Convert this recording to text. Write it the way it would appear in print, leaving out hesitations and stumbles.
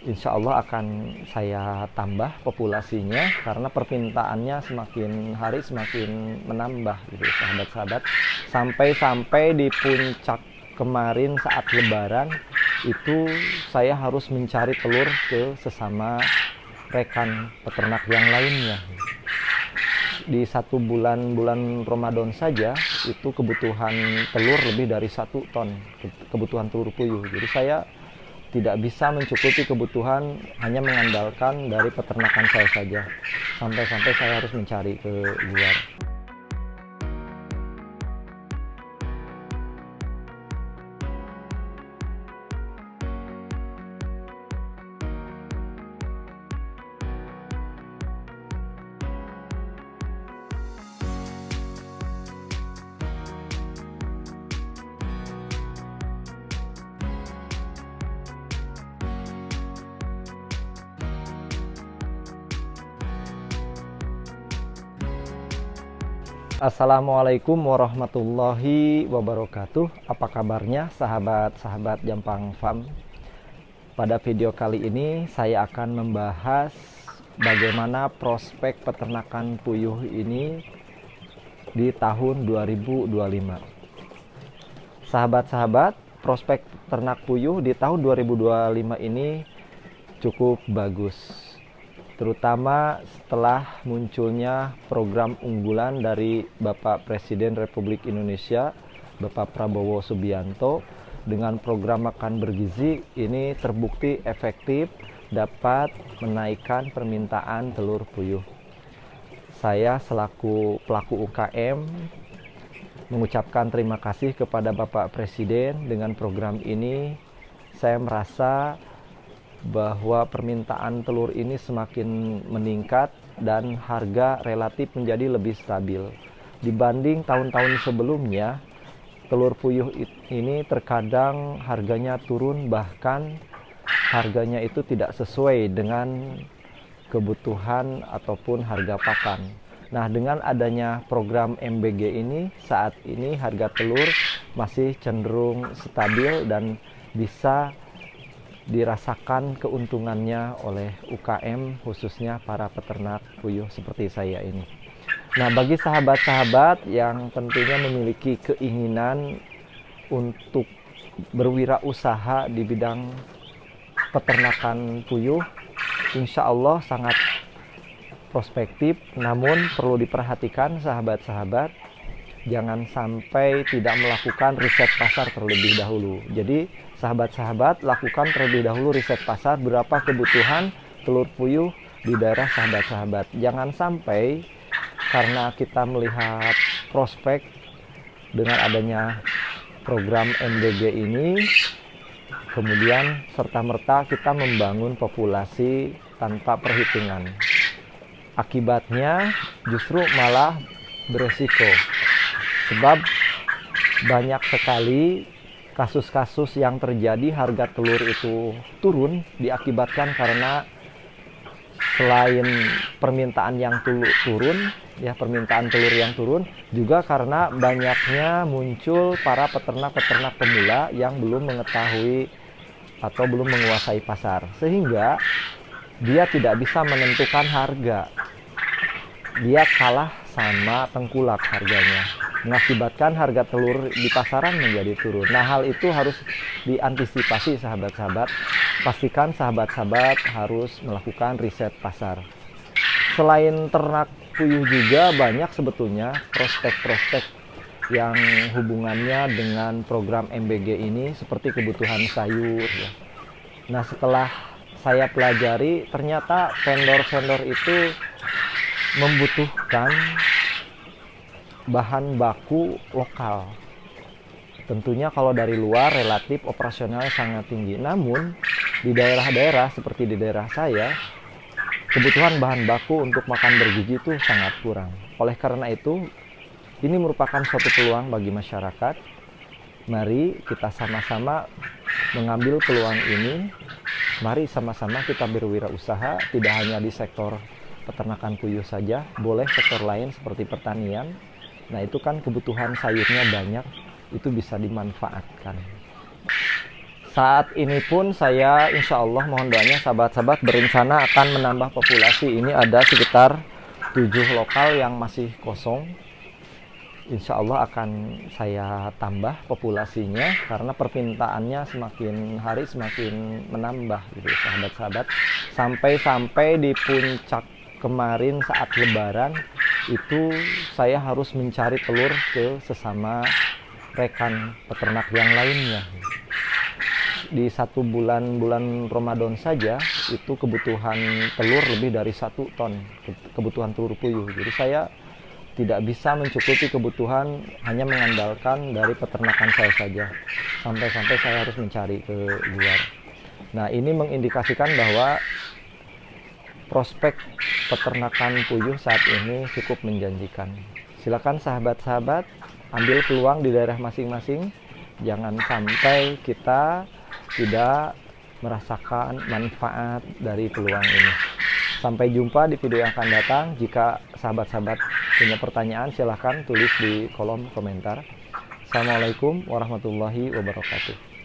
insya Allah akan saya tambah populasinya karena permintaannya semakin hari semakin menambah gitu sahabat-sahabat. Sampai di puncak kemarin saat lebaran itu saya harus mencari telur ke sesama rekan peternak yang lainnya. Di satu bulan Ramadan saja itu kebutuhan telur lebih dari 1 ton kebutuhan telur puyuh. Jadi saya tidak bisa mencukupi kebutuhan hanya mengandalkan dari peternakan saya saja. Sampai-sampai saya harus mencari ke luar. Assalamualaikum warahmatullahi wabarakatuh. Apa kabarnya sahabat-sahabat Jampang Farm? Pada video kali ini saya akan membahas bagaimana prospek peternakan puyuh ini di tahun 2025. Sahabat-sahabat, prospek ternak puyuh di tahun 2025 ini cukup bagus, terutama setelah munculnya program unggulan dari Bapak Presiden Republik Indonesia, Bapak Prabowo Subianto, dengan program makan bergizi ini terbukti efektif dapat menaikkan permintaan telur puyuh. Saya selaku pelaku UKM mengucapkan terima kasih kepada Bapak Presiden. Dengan program ini saya merasa bahwa permintaan telur ini semakin meningkat dan harga relatif menjadi lebih stabil. Dibanding tahun-tahun sebelumnya, telur puyuh ini terkadang harganya turun, bahkan harganya itu tidak sesuai dengan kebutuhan ataupun harga pakan. Nah, dengan adanya program MBG ini, saat ini harga telur masih cenderung stabil dan bisa dirasakan keuntungannya oleh UKM, khususnya para peternak puyuh seperti saya ini. Nah, bagi sahabat-sahabat yang tentunya memiliki keinginan untuk berwirausaha di bidang peternakan puyuh, insya Allah sangat prospektif, namun perlu diperhatikan sahabat-sahabat, jangan sampai tidak melakukan riset pasar terlebih dahulu. Jadi sahabat-sahabat, lakukan terlebih dahulu riset pasar berapa kebutuhan telur puyuh di daerah sahabat-sahabat. Jangan sampai karena kita melihat prospek dengan adanya program MBG ini, kemudian serta-merta kita membangun populasi tanpa perhitungan. Akibatnya justru malah beresiko. Sebab banyak sekali kasus-kasus yang terjadi harga telur itu turun diakibatkan karena selain permintaan yang turun, ya permintaan telur yang turun, juga karena banyaknya muncul para peternak-peternak pemula yang belum mengetahui atau belum menguasai pasar, sehingga dia tidak bisa menentukan harga. Dia kalah sama tengkulak harganya, mengakibatkan harga telur di pasaran menjadi turun. Nah, hal itu harus diantisipasi sahabat-sahabat. Pastikan sahabat-sahabat harus melakukan riset pasar. Selain ternak puyuh juga banyak sebetulnya prospek-prospek yang hubungannya dengan program MBG ini, seperti kebutuhan sayur, ya. Nah, setelah saya pelajari, ternyata vendor-vendor itu membutuhkan bahan baku lokal. Tentunya kalau dari luar relatif operasionalnya sangat tinggi. Namun di daerah-daerah seperti di daerah saya, kebutuhan bahan baku untuk makan bergizi itu sangat kurang. Oleh karena itu, ini merupakan suatu peluang bagi masyarakat. Mari kita sama-sama mengambil peluang ini. Mari sama-sama kita berwirausaha, tidak hanya di sektor peternakan puyuh saja, boleh sektor lain seperti pertanian. Nah, itu kan kebutuhan sayurnya banyak, itu bisa dimanfaatkan. Saat ini pun saya insya Allah mohon doanya sahabat-sahabat berencana akan menambah populasi. Ini ada sekitar 7 lokal yang masih kosong. Insya Allah akan saya tambah populasinya karena permintaannya semakin hari semakin menambah gitu sahabat-sahabat. Sampai di puncak kemarin saat lebaran itu saya harus mencari telur ke sesama rekan peternak yang lainnya. Di satu bulan Ramadan saja itu kebutuhan telur lebih dari 1 ton kebutuhan telur puyuh. Jadi saya tidak bisa mencukupi kebutuhan hanya mengandalkan dari peternakan saya saja. Sampai-sampai saya harus mencari ke luar. Nah, ini mengindikasikan bahwa prospek peternakan puyuh saat ini cukup menjanjikan. Silakan sahabat-sahabat ambil peluang di daerah masing-masing. Jangan sampai kita tidak merasakan manfaat dari peluang ini. Sampai jumpa di video yang akan datang. Jika sahabat-sahabat punya pertanyaan, silahkan tulis di kolom komentar. Assalamualaikum warahmatullahi wabarakatuh.